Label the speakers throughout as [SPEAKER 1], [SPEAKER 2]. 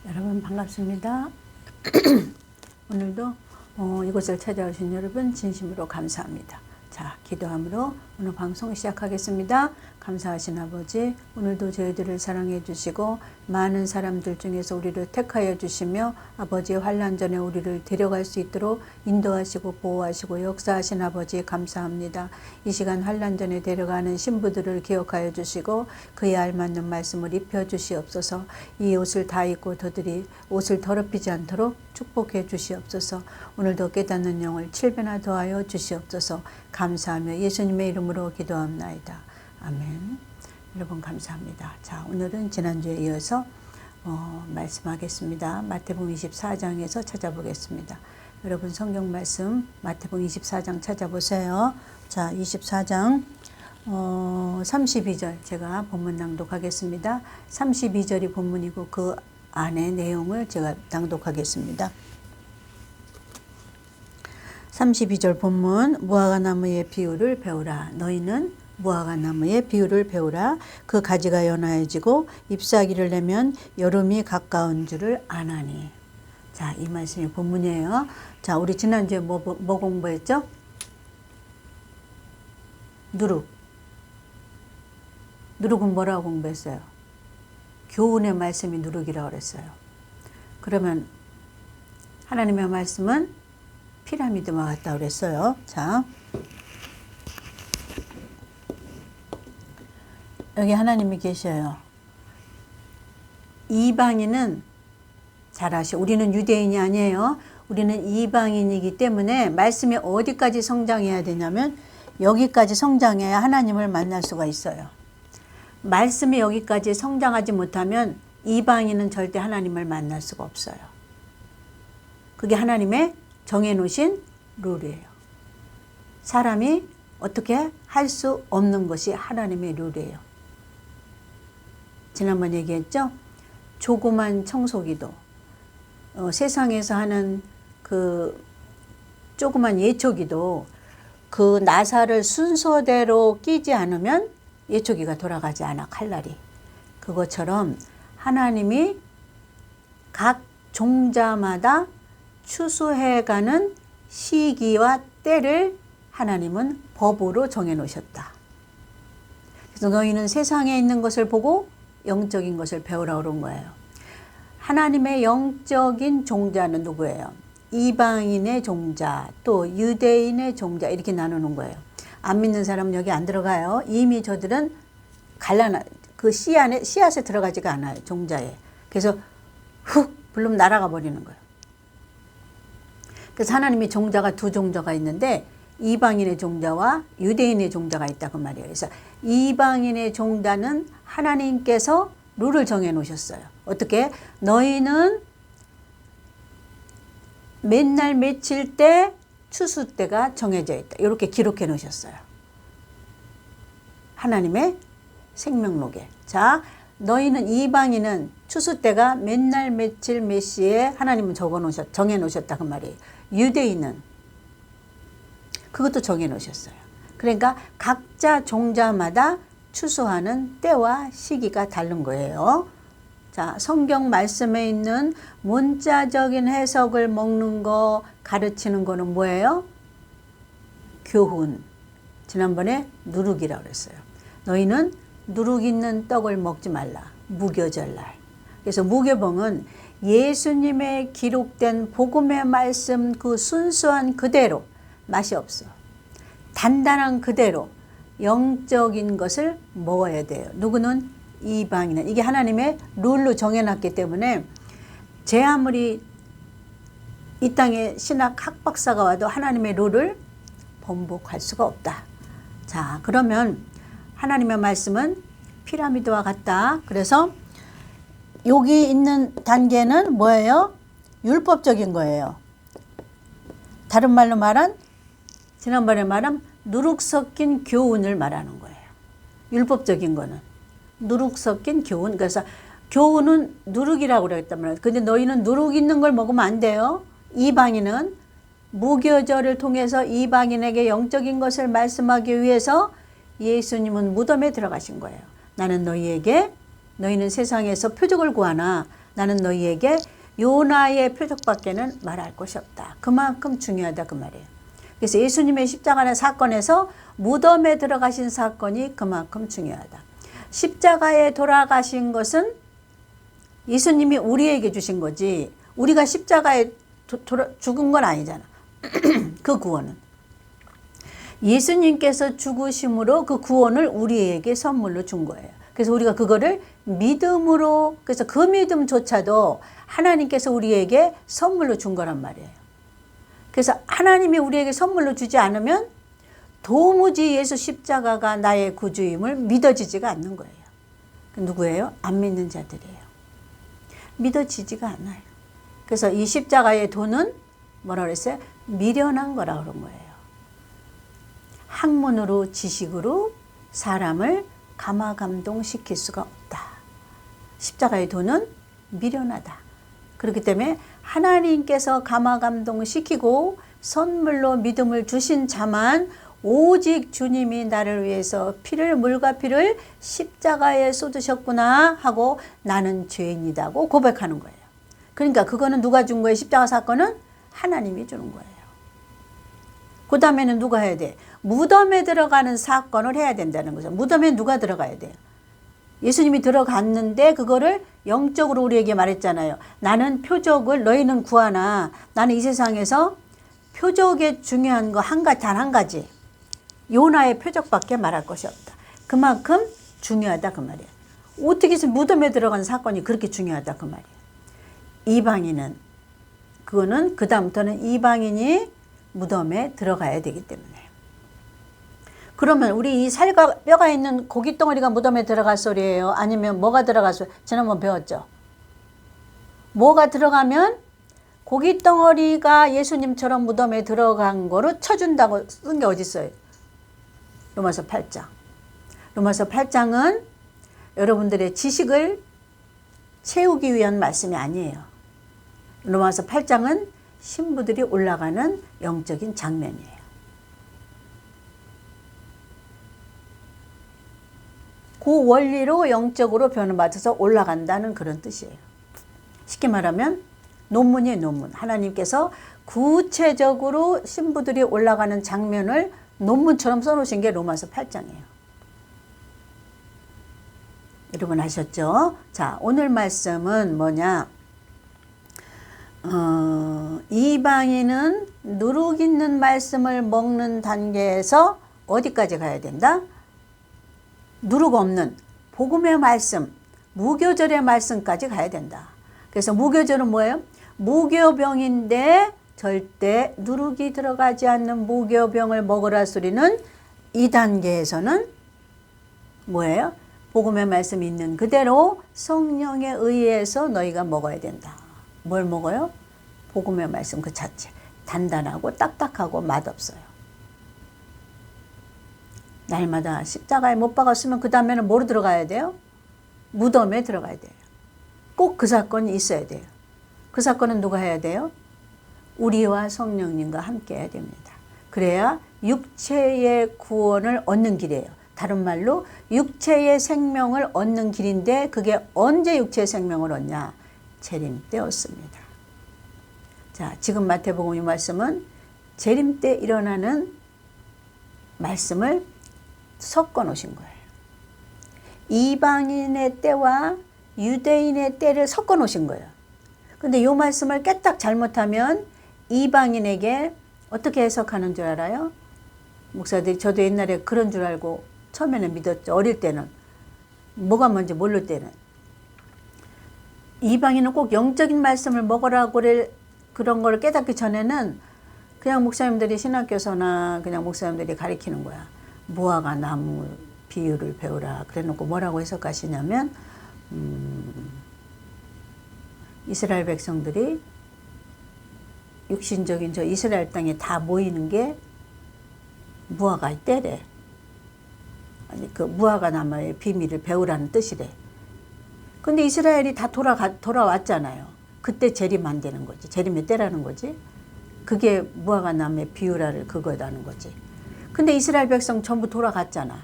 [SPEAKER 1] 여러분 반갑습니다. 오늘도 이곳을 찾아오신 여러분 진심으로 감사합니다. 자, 기도함으로 오늘 방송 시작하겠습니다. 감사하신 아버지, 오늘도 저희들을 사랑해 주시고 많은 사람들 중에서 우리를 택하여 주시며 아버지의 환난전에 우리를 데려갈 수 있도록 인도하시고 보호하시고 역사하신 아버지 감사합니다. 이 시간 환난전에 데려가는 신부들을 기억하여 주시고 그에 알맞는 말씀을 입혀 주시옵소서. 이 옷을 다 입고 저들이 옷을 더럽히지 않도록 축복해 주시옵소서. 오늘도 깨닫는 영을 7배나 더하여 주시옵소서. 감사하며 예수님의 이름으로 기도합나이다. 아멘. 여러분 감사합니다. 자, 오늘은 지난주에 이어서 말씀하겠습니다. 마태복음 24장에서 찾아보겠습니다. 여러분 성경 말씀 마태복음 24장 찾아보세요. 자, 24장 32절 제가 본문 낭독하겠습니다. 32절이 본문이고 그 안에 내용을 제가 낭독하겠습니다. 32절 본문, 무화과나무의 비유를 배우라. 너희는 무화과나무의 비유를 배우라. 그 가지가 연하여지고 잎사귀를 내면 여름이 가까운 줄을 아나니. 자, 이 말씀이 본문이에요. 자, 우리 지난주에 뭐 공부했죠? 누룩은 뭐라고 공부했어요? 교훈의 말씀이 누룩이라고 그랬어요. 그러면 하나님의 말씀은 피라미드와 같다고 그랬어요. 자, 여기 하나님이 계셔요. 이방인은 잘 아시오. 우리는 유대인이 아니에요. 우리는 이방인이기 때문에 말씀이 어디까지 성장해야 되냐면 여기까지 성장해야 하나님을 만날 수가 있어요. 말씀이 여기까지 성장하지 못하면 이방인은 절대 하나님을 만날 수가 없어요. 그게 하나님의 정해놓으신 룰이에요. 사람이 어떻게 할 수 없는 것이 하나님의 룰이에요. 지난번 얘기했죠? 조그만 청소기도 세상에서 하는 그 조그만 예초기도 그 나사를 순서대로 끼지 않으면 예초기가 돌아가지 않아, 칼날이. 그것처럼 하나님이 각 종자마다 추수해가는 시기와 때를 하나님은 법으로 정해 놓으셨다. 그래서 너희는 세상에 있는 것을 보고 영적인 것을 배우라고 그런 거예요. 하나님의 영적인 종자는 누구예요? 이방인의 종자, 또 유대인의 종자, 이렇게 나누는 거예요. 안 믿는 사람은 여기 안 들어가요. 이미 저들은 그 씨앗에 들어가지가 않아요. 종자에. 그래서 훅 불르면 날아가 버리는 거예요. 그래서 하나님이 종자가 두 종자가 있는데 이방인의 종자와 유대인의 종자가 있다 그 말이에요. 그래서 이방인의 종자는 하나님께서 룰을 정해 놓으셨어요. 어떻게? 너희는 맨날 며칠 때 추수 때가 정해져 있다. 이렇게 기록해 놓으셨어요. 하나님의 생명록에. 자, 너희는 이방인은 추수 때가 맨날 며칠 몇 시에 하나님은 정해 놓으셨다 그 말이에요. 유대인은 그것도 정해 놓으셨어요. 그러니까 각자 종자마다 추수하는 때와 시기가 다른 거예요. 자, 성경 말씀에 있는 문자적인 해석을 먹는 거, 가르치는 거는 뭐예요? 교훈. 지난번에 누룩이라고 그랬어요. 너희는 누룩 있는 떡을 먹지 말라. 무교절날. 그래서 무교봉은 예수님의 기록된 복음의 말씀 그 순수한 그대로, 맛이 없어. 단단한 그대로 영적인 것을 먹어야 돼요. 누구는? 이방인은. 이게 하나님의 룰로 정해놨기 때문에 제 아무리 이 땅에 신학 학박사가 와도 하나님의 룰을 번복할 수가 없다. 자, 그러면 하나님의 말씀은 피라미드와 같다. 그래서 여기 있는 단계는 뭐예요? 율법적인 거예요. 다른 말로 말한 지난번에 말한 누룩 섞인 교훈을 말하는 거예요. 율법적인 거는 누룩 섞인 교훈. 그래서 교훈은 누룩이라고 그랬단 말이에요. 근데 너희는 누룩 있는 걸 먹으면 안 돼요. 이방인은 무교절을 통해서 이방인에게 영적인 것을 말씀하기 위해서 예수님은 무덤에 들어가신 거예요. 나는 너희에게 너희는 세상에서 표적을 구하나 나는 너희에게 요나의 표적밖에는 말할 것이 없다. 그만큼 중요하다 그 말이에요. 그래서 예수님의 십자가의 사건에서 무덤에 들어가신 사건이 그만큼 중요하다. 십자가에 돌아가신 것은 예수님이 우리에게 주신 거지 우리가 십자가에 죽은 건 아니잖아. 그 구원은 예수님께서 죽으심으로 그 구원을 우리에게 선물로 준 거예요. 그래서 우리가 그거를 믿음으로, 그래서 그 믿음조차도 하나님께서 우리에게 선물로 준 거란 말이에요. 그래서 하나님이 우리에게 선물로 주지 않으면 도무지 예수 십자가가 나의 구주임을 믿어지지가 않는 거예요. 누구예요? 안 믿는 자들이에요. 믿어지지가 않아요. 그래서 이 십자가의 도는 뭐라 그랬어요? 미련한 거라 그런 거예요. 학문으로 지식으로 사람을 감화감동시킬 수가 없다. 십자가의 도는 미련하다. 그렇기 때문에 하나님께서 감화감동시키고 선물로 믿음을 주신 자만 오직 주님이 나를 위해서 물과 피를 십자가에 쏟으셨구나 하고 나는 죄인이다고 고백하는 거예요. 그러니까 그거는 누가 준 거예요? 십자가 사건은 하나님이 주는 거예요. 그 다음에는 누가 해야 돼? 무덤에 들어가는 사건을 해야 된다는 거죠. 무덤에 누가 들어가야 돼요? 예수님이 들어갔는데 그거를 영적으로 우리에게 말했잖아요. 나는 표적을 너희는 구하나 나는 이 세상에서 표적에 중요한 거 단 한 가지 요나의 표적밖에 말할 것이 없다. 그만큼 중요하다 그 말이에요. 어떻게 해서 무덤에 들어간 사건이 그렇게 중요하다 그 말이에요. 이방인은 그거는 그 다음부터는 이방인이 무덤에 들어가야 되기 때문에. 그러면 우리 이 살과 뼈가 있는 고기 덩어리가 무덤에 들어갈 소리예요? 아니면 뭐가 들어갈 소리? 지난번 배웠죠? 뭐가 들어가면 고기 덩어리가 예수님처럼 무덤에 들어간 거로 쳐준다고 쓴 게 어디 있어요? 로마서 8장. 로마서 8장은 여러분들의 지식을 채우기 위한 말씀이 아니에요. 로마서 8장은 신부들이 올라가는 영적인 장면이에요. 그 원리로 영적으로 변화받아서 올라간다는 그런 뜻이에요. 쉽게 말하면 논문이에요, 논문. 하나님께서 구체적으로 신부들이 올라가는 장면을 논문처럼 써놓으신 게 로마서 8장이에요. 여러분 아셨죠? 자, 오늘 말씀은 뭐냐? 이방인은 누룩 있는 말씀을 먹는 단계에서 어디까지 가야 된다? 누룩 없는 복음의 말씀, 무교절의 말씀까지 가야 된다. 그래서 무교절은 뭐예요? 무교병인데 절대 누룩이 들어가지 않는 무교병을 먹으라 소리는 이 단계에서는 뭐예요? 복음의 말씀이 있는 그대로 성령에 의해서 너희가 먹어야 된다. 뭘 먹어요? 복음의 말씀 그 자체. 단단하고 딱딱하고 맛없어요. 날마다 십자가에 못 박았으면 그 다음에는 뭐로 들어가야 돼요? 무덤에 들어가야 돼요. 꼭 그 사건이 있어야 돼요. 그 사건은 누가 해야 돼요? 우리와 성령님과 함께 해야 됩니다. 그래야 육체의 구원을 얻는 길이에요. 다른 말로 육체의 생명을 얻는 길인데 그게 언제 육체의 생명을 얻냐? 재림 때 얻습니다. 자, 지금 마태복음 이 말씀은 재림 때 일어나는 말씀을 섞어 놓으신 거예요. 이방인의 때와 유대인의 때를 섞어 놓으신 거예요. 근데 이 말씀을 깨딱 잘못하면 이방인에게 어떻게 해석하는 줄 알아요? 목사들이 저도 옛날에 그런 줄 알고 처음에는 믿었죠. 어릴 때는. 뭐가 뭔지 모를 때는. 이방인은 꼭 영적인 말씀을 먹으라고 그런 걸 깨닫기 전에는 그냥 목사님들이 신학교서나 그냥 목사님들이 가르치는 거야. 무화과 나무 비유를 배우라. 그래 놓고 뭐라고 해석하시냐면 이스라엘 백성들이 육신적인 저 이스라엘 땅에 다 모이는 게 무화과 때래. 아니 그 무화과 나무의 비밀을 배우라는 뜻이래. 근데 이스라엘이 다 돌아왔잖아요. 그때 재림 안 되는 거지. 재림의 때라는 거지. 그게 무화과 나무의 비유라를 그거라는 거지. 근데 이스라엘 백성 전부 돌아갔잖아.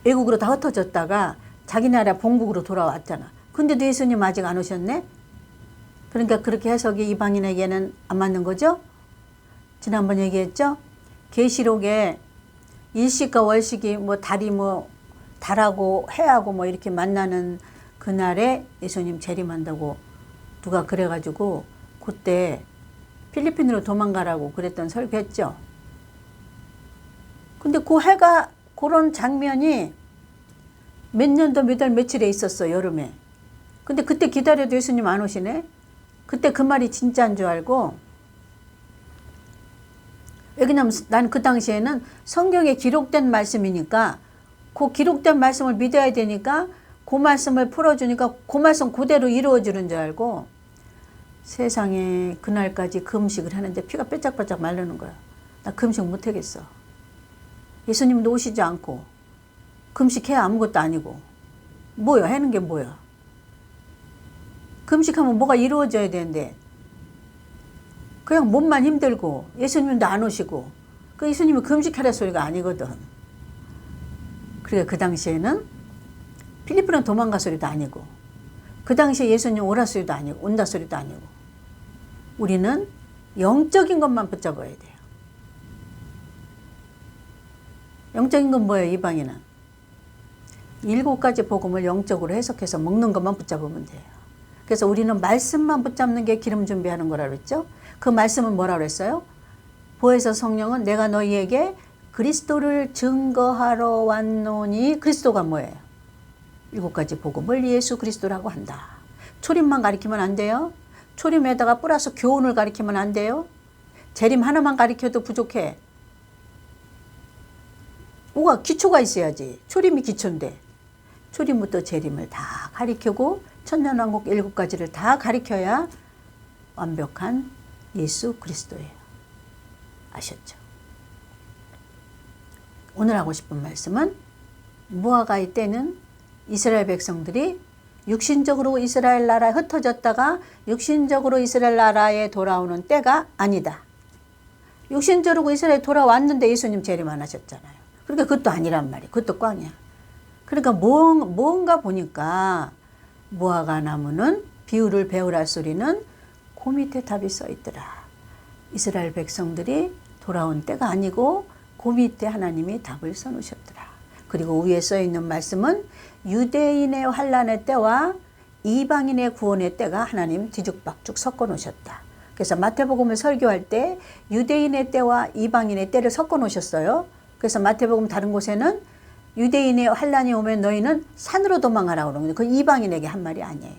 [SPEAKER 1] 외국으로 다 흩어졌다가 자기 나라 본국으로 돌아왔잖아. 근데도 예수님 아직 안 오셨네? 그러니까 그렇게 해석이 이방인에게는 안 맞는 거죠? 지난번 얘기했죠? 계시록에 일식과 월식이 뭐 달이 뭐 달하고 해하고 뭐 이렇게 만나는 그날에 예수님 재림한다고 누가 그래가지고 그때 필리핀으로 도망가라고 그랬던 설교했죠. 근데 그 해가 그런 장면이 몇 년도 몇 달 며칠에 있었어, 여름에. 근데 그때 기다려도 예수님 안 오시네. 그때 그 말이 진짜인 줄 알고. 왜냐면 난 그 당시에는 성경에 기록된 말씀이니까 그 기록된 말씀을 믿어야 되니까 그 말씀을 풀어주니까 그 말씀 그대로 이루어지는 줄 알고 세상에 그날까지 금식을 하는데 피가 빼짝빼짝 마르는 거야. 나 금식 못하겠어. 예수님도 오시지 않고 금식해야 아무것도 아니고 뭐야, 하는 게 뭐야. 금식하면 뭐가 이루어져야 되는데 그냥 몸만 힘들고 예수님도 안 오시고 그 예수님이 금식하라 소리가 아니거든. 그러니까 그 당시에는 필리핀은 도망가 소리도 아니고 그 당시에 예수님 오라 소리도 아니고 온다 소리도 아니고 우리는 영적인 것만 붙잡아야 돼요. 영적인 건 뭐예요? 이방인은 7가지 복음을 영적으로 해석해서 먹는 것만 붙잡으면 돼요. 그래서 우리는 말씀만 붙잡는 게 기름 준비하는 거라 그랬죠. 그 말씀은 뭐라 그랬어요? 보혜사 성령은 내가 너희에게 그리스도를 증거하러 왔노니. 그리스도가 뭐예요? 7가지 복음을 예수 그리스도라고 한다. 초림만 가리키면 안 돼요. 초림에다가 플러스 교훈을 가리키면 안 돼요. 재림 하나만 가리켜도 부족해. 뭐가 기초가 있어야지. 초림이 기초인데 초림부터 재림을 다 가리키고 천년왕국 7가지를 다 가리켜야 완벽한 예수 그리스도예요. 아셨죠? 오늘 하고 싶은 말씀은 무화과의 때는 이스라엘 백성들이 육신적으로 이스라엘 나라에 흩어졌다가 육신적으로 이스라엘 나라에 돌아오는 때가 아니다. 육신적으로 이스라엘에 돌아왔는데 예수님 재림 안 하셨잖아요. 그러니까 그것도 아니란 말이에요. 그것도 꽝이야. 그러니까 뭔가 보니까 무화과 나무는 비유를 배우라 소리는 그 밑에 답이 써 있더라. 이스라엘 백성들이 돌아온 때가 아니고 그 밑에 하나님이 답을 써놓으셨더라. 그리고 위에 써 있는 말씀은 유대인의 환란의 때와 이방인의 구원의 때가 하나님 뒤죽박죽 섞어 놓으셨다. 그래서 마태복음을 설교할 때 유대인의 때와 이방인의 때를 섞어 놓으셨어요. 그래서 마태복음 다른 곳에는 유대인의 환란이 오면 너희는 산으로 도망가라 그러는데 그 이방인에게 한 말이 아니에요.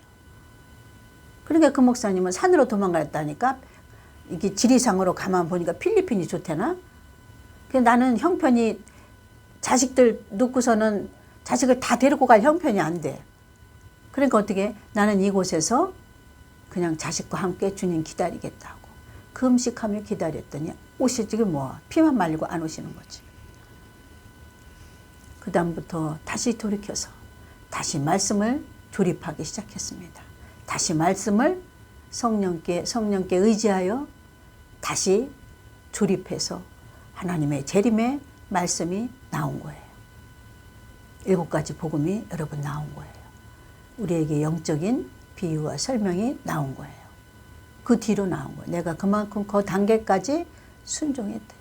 [SPEAKER 1] 그러니까 그 목사님은 산으로 도망갔다니까 이게 지리상으로 가만 보니까 필리핀이 좋대나? 나는 형편이 자식들 놓고서는 자식을 다 데리고 갈 형편이 안 돼. 그러니까 어떻게 나는 이곳에서 그냥 자식과 함께 주님 기다리겠다고 금식하며 기다렸더니 오시지 뭐 피만 말리고 안 오시는 거지. 그 다음부터 다시 돌이켜서 다시 말씀을 조립하기 시작했습니다. 다시 말씀을 성령께 의지하여 다시 조립해서 하나님의 재림의 말씀이 나온 거예요. 7가지 복음이 여러분 나온 거예요. 우리에게 영적인 비유와 설명이 나온 거예요. 그 뒤로 나온 거예요. 내가 그만큼 그 단계까지 순종했다.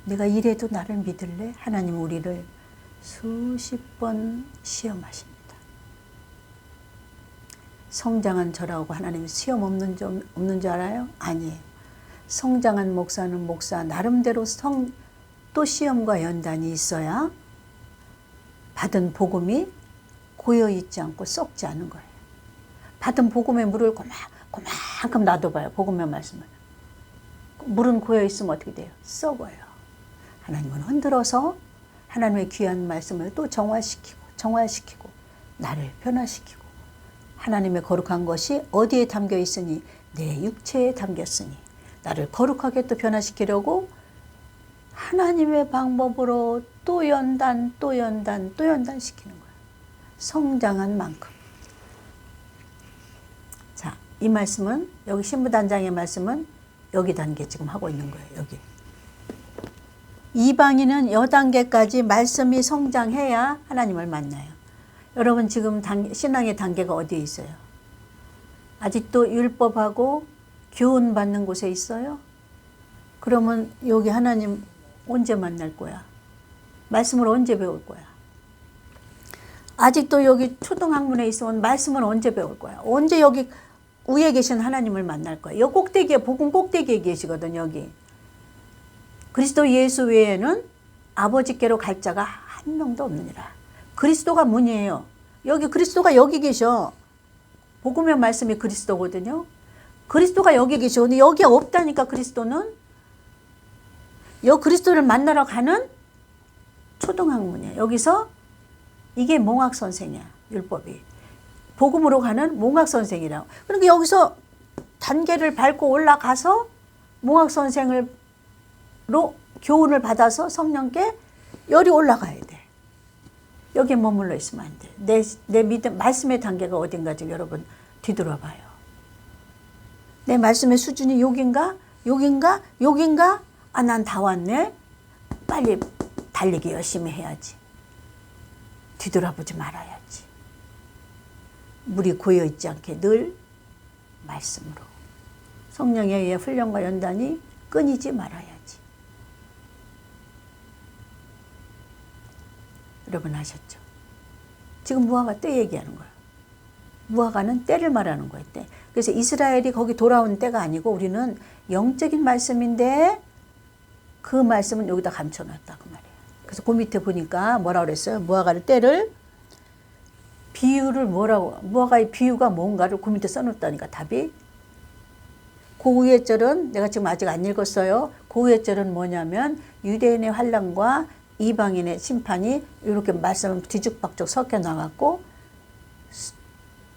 [SPEAKER 1] 내가 이래도 나를 믿을래? 하나님 우리를 수십 번 시험하십니다. 성장한 저라고 하나님 시험 없는 줄 알아요? 아니에요. 성장한 목사는 목사 나름대로 또 시험과 연단이 있어야 받은 복음이 고여있지 않고 썩지 않은 거예요. 받은 복음의 물을 그만큼 놔둬봐요. 복음의 말씀을. 물은 고여있으면 어떻게 돼요? 썩어요. 하나님은 흔들어서 하나님의 귀한 말씀을 또 정화시키고 나를 변화시키고 하나님의 거룩한 것이 어디에 담겨 있으니 내 육체에 담겼으니 나를 거룩하게 또 변화시키려고 하나님의 방법으로 또 연단 시키는 거예요. 성장한 만큼. 자, 이 말씀은 여기 신부단장의 말씀은 여기 단계 지금 하고 있는 거예요. 여기. 이방인은 여 단계까지 말씀이 성장해야 하나님을 만나요. 여러분 지금 신앙의 단계가 어디에 있어요? 아직도 율법하고 교훈 받는 곳에 있어요? 그러면 여기 하나님 언제 만날 거야? 말씀을 언제 배울 거야? 아직도 여기 초등학문에 있으면 말씀을 언제 배울 거야? 언제 여기 위에 계신 하나님을 만날 거야? 여기 꼭대기에, 복음 꼭대기에 계시거든, 여기. 그리스도 예수 외에는 아버지께로 갈 자가 한 명도 없느니라. 그리스도가 문이에요. 여기 그리스도가 여기 계셔. 복음의 말씀이 그리스도거든요. 그리스도가 여기 계셔. 근데 여기 없다니까, 그리스도는. 여 그리스도를 만나러 가는 초등학문이야. 여기서 이게 몽학 선생이야, 율법이. 복음으로 가는 몽학 선생이라고. 그러니까 여기서 단계를 밟고 올라가서 몽학 선생으로 교훈을 받아서 성령께 열이 올라가야 돼. 여기에 머물러 있으면 안 돼. 내 믿음, 말씀의 단계가 어딘가 좀 여러분 뒤돌아봐요. 내 말씀의 수준이 여긴가? 여긴가? 여긴가? 아, 난 다 왔네. 빨리 달리기 열심히 해야지. 뒤돌아보지 말아야지. 물이 고여있지 않게 늘 말씀으로. 성령에 의해 훈련과 연단이 끊이지 말아야지. 여러분 아셨죠? 지금 무화과 때 얘기하는 거야. 무화과는 때를 말하는 거예요, 때. 그래서 이스라엘이 거기 돌아온 때가 아니고 우리는 영적인 말씀인데 그 말씀은 여기다 감춰놨다 그 말이에요. 그래서 그 밑에 보니까 뭐라 그랬어요? 무화과를 때를 비유를 뭐라고, 무화과의 비유가 뭔가를 그 밑에 써놓았다니까, 답이. 그 위에 절은 내가 지금 아직 안 읽었어요. 그 위에 절은 뭐냐면 유대인의 환난과 이방인의 심판이 이렇게 말씀 뒤죽박죽 섞여 나갔고,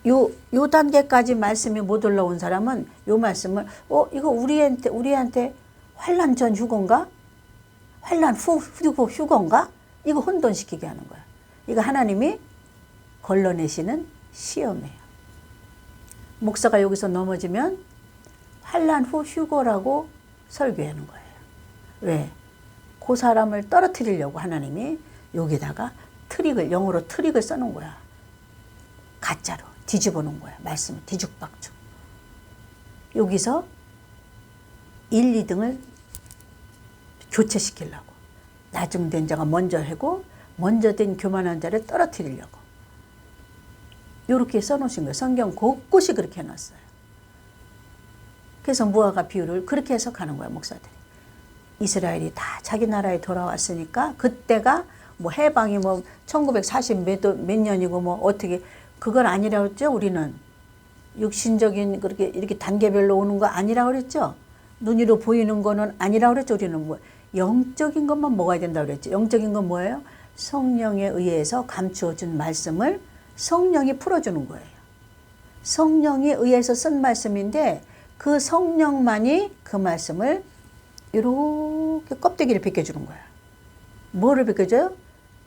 [SPEAKER 1] 요 단계까지 말씀이 못 올라온 사람은 요 말씀을 이거 우리한테 환난 전 휴거인가? 환난 후 휴거인가? 이거 혼돈시키게 하는 거야. 이거 하나님이 걸러내시는 시험이에요. 목사가 여기서 넘어지면 환난 후 휴거라고 설교하는 거예요. 왜? 그 사람을 떨어뜨리려고 하나님이 여기다가 트릭을, 영어로 트릭을 써놓은 거야. 가짜로 뒤집어 놓은 거야. 말씀을 뒤죽박죽. 여기서 1, 2등을 교체시키려고. 나중된 자가 먼저 하고 먼저 된 교만한 자를 떨어뜨리려고. 이렇게 써놓으신 거예요. 성경 곳곳이 그렇게 해놨어요. 그래서 무화과 비유를 그렇게 해석하는 거야, 목사들이. 이스라엘이 다 자기 나라에 돌아왔으니까 그때가 뭐 해방이 뭐 1940 몇 년이고 뭐 어떻게, 그건 아니라고 했죠. 우리는 육신적인 그렇게 이렇게 단계별로 오는 거 아니라고 그랬죠. 눈으로 보이는 거는 아니라고 그랬죠. 우리는 뭐 영적인 것만 먹어야 된다고 그랬죠. 영적인 건 뭐예요? 성령에 의해서 감추어준 말씀을 성령이 풀어주는 거예요. 성령에 의해서 쓴 말씀인데 그 성령만이 그 말씀을 이렇게 껍데기를 벗겨주는 거야. 뭐를 벗겨줘요?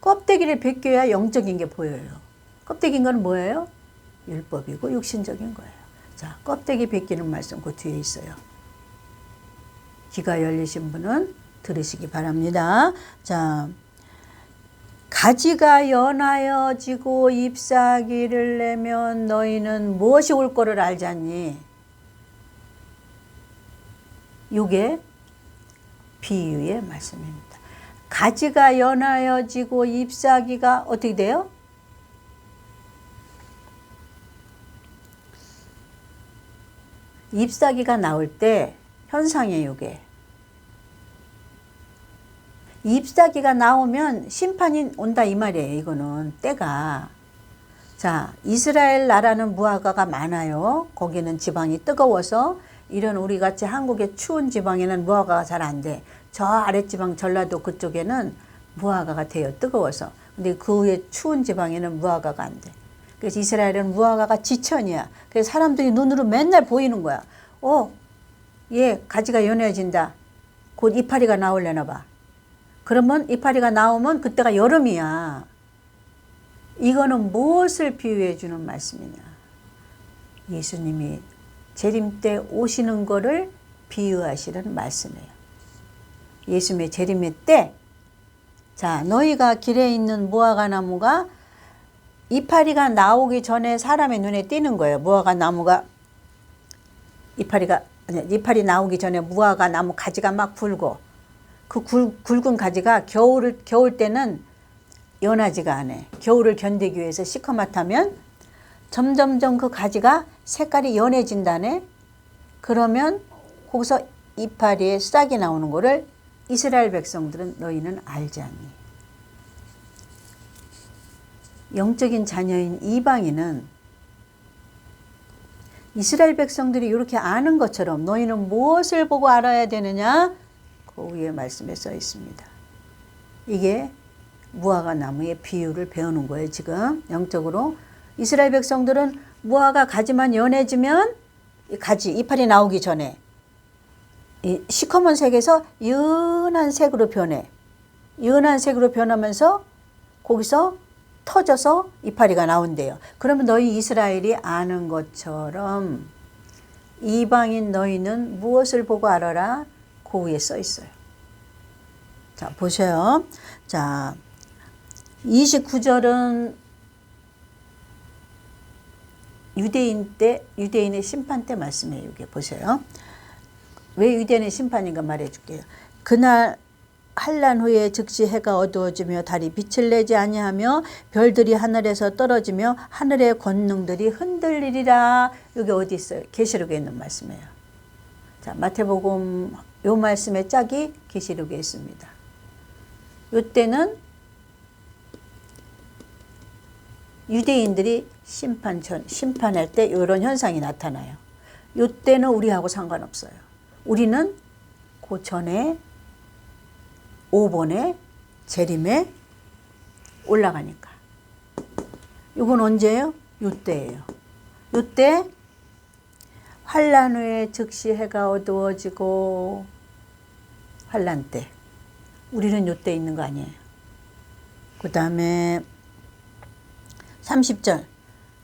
[SPEAKER 1] 껍데기를 벗겨야 영적인 게 보여요. 껍데기인 건 뭐예요? 율법이고 육신적인 거예요. 자, 껍데기 벗기는 말씀 그 뒤에 있어요. 귀가 열리신 분은 들으시기 바랍니다. 자, 가지가 연하여지고 잎사귀를 내면 너희는 무엇이 올 거를 알지 않니? 이게 비유의 말씀입니다. 가지가 연하여지고 잎사귀가 어떻게 돼요? 잎사귀가 나올 때 현상이에요, 이게. 잎사귀가 나오면 심판이 온다 이 말이에요. 이거는 때가. 자, 이스라엘 나라는 무화과가 많아요. 거기는 지방이 뜨거워서 이런 우리같이 한국의 추운 지방에는 무화과가 잘 안 돼. 저 아랫지방 전라도 그쪽에는 무화과가 돼요. 뜨거워서. 근데 그 위에 추운 지방에는 무화과가 안 돼. 그래서 이스라엘은 무화과가 지천이야. 그래서 사람들이 눈으로 맨날 보이는 거야. 얘 가지가 연해진다. 곧 이파리가 나오려나 봐. 그러면 이파리가 나오면 그때가 여름이야. 이거는 무엇을 비유해 주는 말씀이냐? 예수님이 재림 때 오시는 거를 비유하시는 말씀이에요. 예수님의 재림의 때, 자, 너희가 길에 있는 무화과 나무가 이파리가 나오기 전에 사람의 눈에 띄는 거예요. 무화과 나무가 이파리 나오기 전에 무화과 나무 가지가 막 굵고 그 굵은 가지가 겨울 때는 연하지가 않아요. 겨울을 견디기 위해서 시커멓다면 점점점 그 가지가 색깔이 연해진다네. 그러면 거기서 이파리에 싹이 나오는 거를 이스라엘 백성들은 너희는 알지 않니? 영적인 자녀인 이방인은 이스라엘 백성들이 이렇게 아는 것처럼 너희는 무엇을 보고 알아야 되느냐? 그 위에 말씀에 써 있습니다. 이게 무화과 나무의 비유를 배우는 거예요. 지금 영적으로 이스라엘 백성들은 무화과 가지만 연해지면 이파리 나오기 전에 이 시커먼 색에서 연한 색으로 변해. 연한 색으로 변하면서 거기서 터져서 이파리가 나온대요. 그러면 너희 이스라엘이 아는 것처럼 이방인 너희는 무엇을 보고 알아라? 그 위에 써 있어요. 자, 보세요. 자, 29절은 유대인의 심판 때 말씀이에요. 이게 보세요. 왜 유대인의 심판인가 말해줄게요. 그날 한란 후에 즉시 해가 어두워지며 달이 빛을 내지 아니하며 별들이 하늘에서 떨어지며 하늘의 권능들이 흔들리리라. 여기 어디 있어요? 계시록에 있는 말씀이에요. 자, 마태복음 요 말씀의 짝이 계시록에 있습니다. 요때는 유대인들이 심판할 때 이런 현상이 나타나요. 요때는 우리하고 상관없어요. 우리는 그 전에 5번에 재림에 올라가니까. 이건 언제예요? 요때예요. 요때 환란 후에 즉시 해가 어두워지고 환란 때. 우리는 요때 있는 거 아니에요. 그 다음에 30절.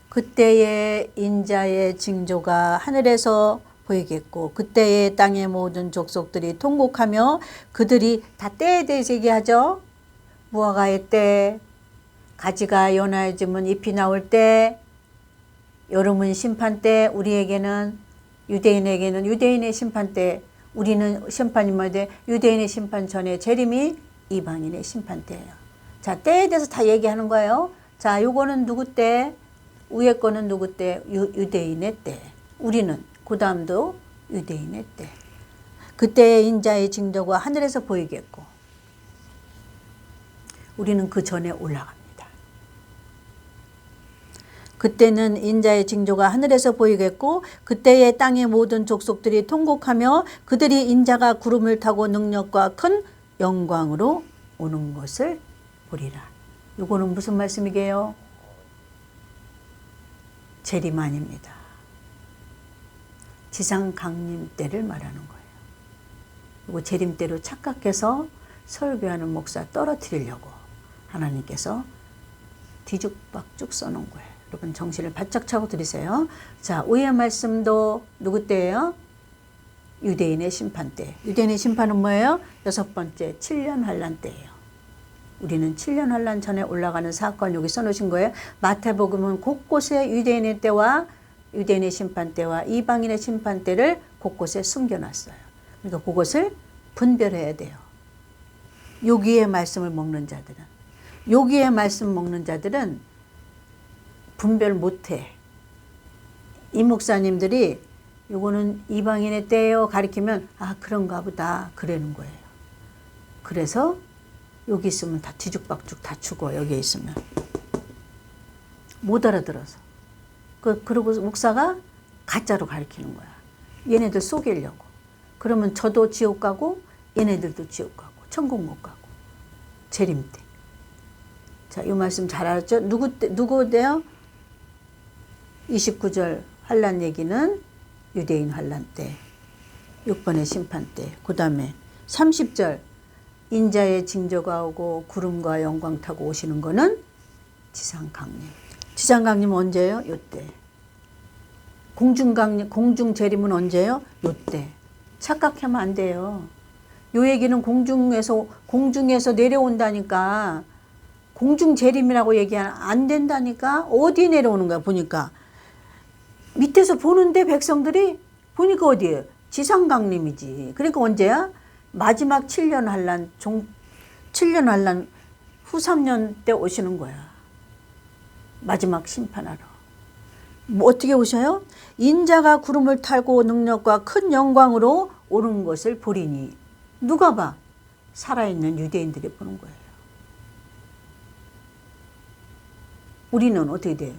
[SPEAKER 1] 그때의 인자의 징조가 하늘에서 보이겠고 그때의 땅의 모든 족속들이 통곡하며 그들이 다 때에 대해서 얘기하죠. 무화과의 때, 가지가 연해지면 잎이 나올 때, 여름은 심판 때, 우리에게는 유대인에게는 유대인의 심판 때, 우리는 심판이 뭐돼? 유대인의 심판 전에 재림이 이방인의 심판 때예요. 자, 때에 대해서 다 얘기하는 거예요. 자, 요거는 누구 때? 위에 거는 누구 때? 유대인의 때. 우리는 그 다음도 유대인의 때. 그때의 인자의 징조가 하늘에서 보이겠고 우리는 그 전에 올라갑니다. 그때는 인자의 징조가 하늘에서 보이겠고 그때의 땅의 모든 족속들이 통곡하며 그들이 인자가 구름을 타고 능력과 큰 영광으로 오는 것을 보리라. 이거는 무슨 말씀이게요? 재림 아닙니다. 지상 강림 때를 말하는 거예요. 이거 재림 때로 착각해서 설교하는 목사 떨어뜨리려고 하나님께서 뒤죽박죽 써놓은 거예요. 여러분 정신을 바짝 차고 들으세요. 자, 위의 말씀도 누구 때예요? 유대인의 심판 때. 유대인의 심판은 뭐예요? 6번째 7년 환란 때예요. 우리는 7년 환란 전에 올라가는 사건 여기 써놓으신 거예요. 마태복음은 곳곳에 유대인의 때와 유대인의 심판 때와 이방인의 심판 때를 곳곳에 숨겨놨어요. 그러니까 그것을 분별해야 돼요. 여기에 말씀을 먹는 자들은, 여기에 말씀 먹는 자들은 분별 못해. 이 목사님들이 요거는 이방인의 때예요 가리키면 아 그런가 보다 그러는 거예요. 그래서 여기 있으면 다 뒤죽박죽 다 죽어. 여기에 있으면 못 알아들어서. 그리고 목사가 가짜로 가르치는 거야. 얘네들 속이려고. 그러면 저도 지옥 가고 얘네들도 지옥 가고 천국 못 가고. 재림 때. 자, 이 말씀 잘 알았죠? 누구대요? 29절 환란 얘기는 유대인 환란 때. 6번의 심판 때. 그 다음에 30절 인자의 징조가 오고 구름과 영광 타고 오시는 거는 지상 강림. 지상 강림은 언제예요? 요때. 공중 강림, 공중 재림은 언제예요? 요때. 착각하면 안 돼요. 요 얘기는 공중에서 내려온다니까. 공중재림이라고 얘기하면 안 된다니까. 어디 내려오는 거야 보니까. 밑에서 보는데 백성들이 보니까 어디예요? 지상강림이지. 그러니까 언제야? 마지막 7년 환란, 7년 환란 후 3년 때 오시는 거야. 마지막 심판하러. 뭐 어떻게 오셔요? 인자가 구름을 타고 능력과 큰 영광으로 오는 것을 보리니. 누가 봐? 살아있는 유대인들이 보는 거예요. 우리는 어떻게 돼요?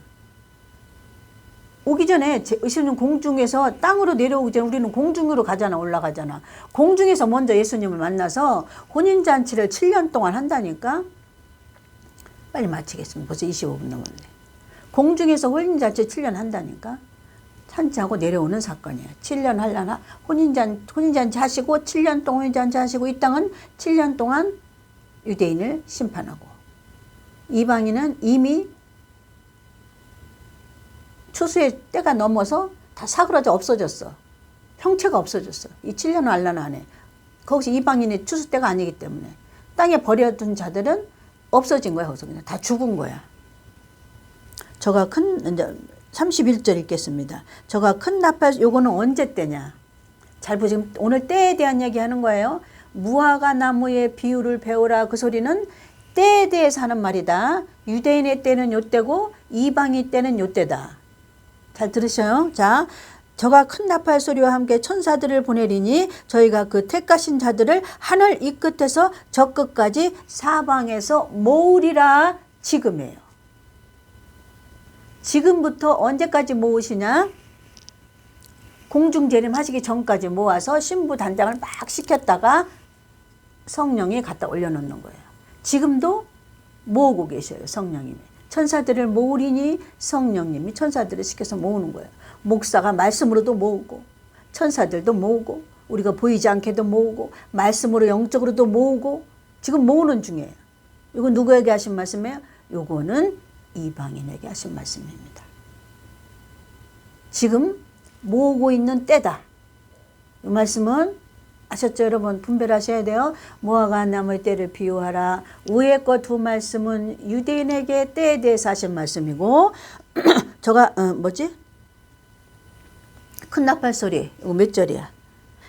[SPEAKER 1] 오기 전에 예수님 공중에서 땅으로 내려오기 전에 우리는 공중으로 가잖아. 올라가잖아. 공중에서 먼저 예수님을 만나서 혼인잔치를 7년 동안 한다니까. 빨리 마치겠습니다. 벌써 25분 넘었네. 공중에서 혼인잔치 7년 한다니까. 잔치하고 내려오는 사건이에요. 7년 하려나 혼인잔치 하시고 7년 동안 혼인잔치 하시고 이 땅은 7년 동안 유대인을 심판하고 이방인은 이미 추수의 때가 넘어서 다 사그라져 없어졌어. 형체가 없어졌어. 이 7년 환란 안에. 거기서 이방인의 추수 때가 아니기 때문에 땅에 버려둔 자들은 없어진 거야. 거기서 그냥 다 죽은 거야. 저가 큰 이제 31절 읽겠습니다. 저가 큰 나팔, 요거는 언제 때냐? 잘 보시면 오늘 때에 대한 얘기 하는 거예요. 무화과 나무의 비유를 배우라. 그 소리는 때에 대해서 하는 말이다. 유대인의 때는 요 때고 이방인 때는 요 때다. 잘 들으셔요? 자, 저가 큰 나팔 소리와 함께 천사들을 보내리니 저희가 그 택하신 자들을 하늘 이 끝에서 저 끝까지 사방에서 모으리라. 지금이에요. 지금부터 언제까지 모으시냐? 공중재림 하시기 전까지 모아서 신부 단장을 막 시켰다가 성령이 갖다 올려놓는 거예요. 지금도 모으고 계셔요. 성령님이. 천사들을 모으리니 성령님이 천사들을 시켜서 모으는 거예요. 목사가 말씀으로도 모으고 천사들도 모으고 우리가 보이지 않게도 모으고 말씀으로 영적으로도 모으고 지금 모으는 중이에요. 이건 누구에게 하신 말씀이에요? 요거는 이방인에게 하신 말씀입니다. 지금 모으고 있는 때다. 이 말씀은 아셨죠? 여러분 분별하셔야 돼요. 무화과 나무의 때를 비유하라. 위에 거 두 말씀은 유대인에게 때에 대해서 하신 말씀이고 저가 뭐지? 큰 나팔 소리. 이거 몇 절이야?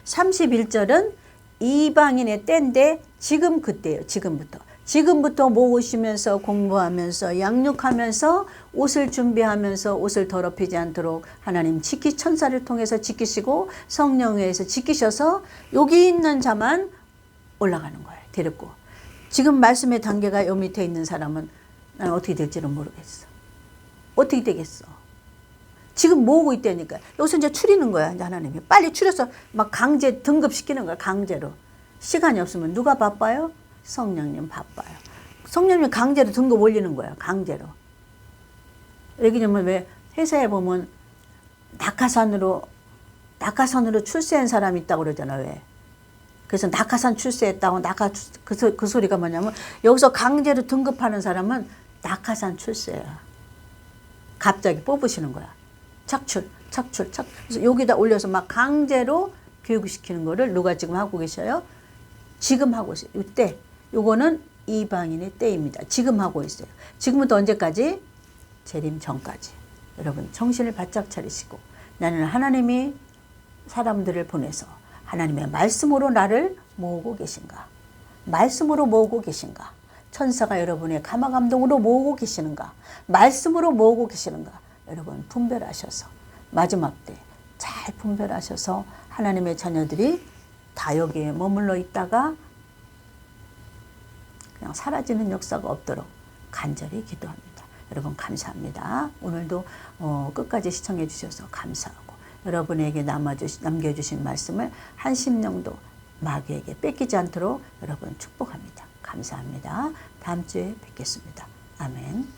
[SPEAKER 1] 31절은 이방인의 때인데 지금 그때예요. 지금부터 모으시면서 공부하면서 양육하면서 옷을 준비하면서 옷을 더럽히지 않도록 하나님 천사를 통해서 지키시고 성령에 의해서 지키셔서 여기 있는 자만 올라가는 거예요. 데리고. 지금 말씀의 단계가 요 밑에 있는 사람은 난 어떻게 될지는 모르겠어. 어떻게 되겠어. 지금 모으고 있다니까. 여기서 이제 추리는 거야. 이제 하나님이. 빨리 추려서 막 강제 등급시키는 거야. 강제로. 시간이 없으면 누가 바빠요? 성령님 바빠요. 성령님 강제로 등급 올리는 거예요. 강제로. 왜냐면 왜 회사에 보면 낙하산으로 출세한 사람이 있다고 그러잖아. 왜? 그래서 낙하산 출세했다고 그 소리가 뭐냐면 여기서 강제로 등급하는 사람은 낙하산 출세야. 갑자기 뽑으시는 거야. 착출. 그래서 여기다 올려서 막 강제로 교육시키는 거를 누가 지금 하고 계셔요? 지금 하고 있어요. 이때. 요거는 이방인의 때입니다. 지금 하고 있어요. 지금부터 언제까지? 재림 전까지. 여러분 정신을 바짝 차리시고 나는 하나님이 사람들을 보내서 하나님의 말씀으로 나를 모으고 계신가? 말씀으로 모으고 계신가? 천사가 여러분의 감화감동으로 모으고 계시는가? 말씀으로 모으고 계시는가? 여러분 분별하셔서 마지막 때 잘 분별하셔서 하나님의 자녀들이 다 여기에 머물러 있다가 그냥 사라지는 역사가 없도록 간절히 기도합니다. 여러분 감사합니다. 오늘도 끝까지 시청해 주셔서 감사하고 여러분에게 남겨주신 말씀을 한 심령도 마귀에게 뺏기지 않도록 여러분 축복합니다. 감사합니다. 다음 주에 뵙겠습니다. 아멘.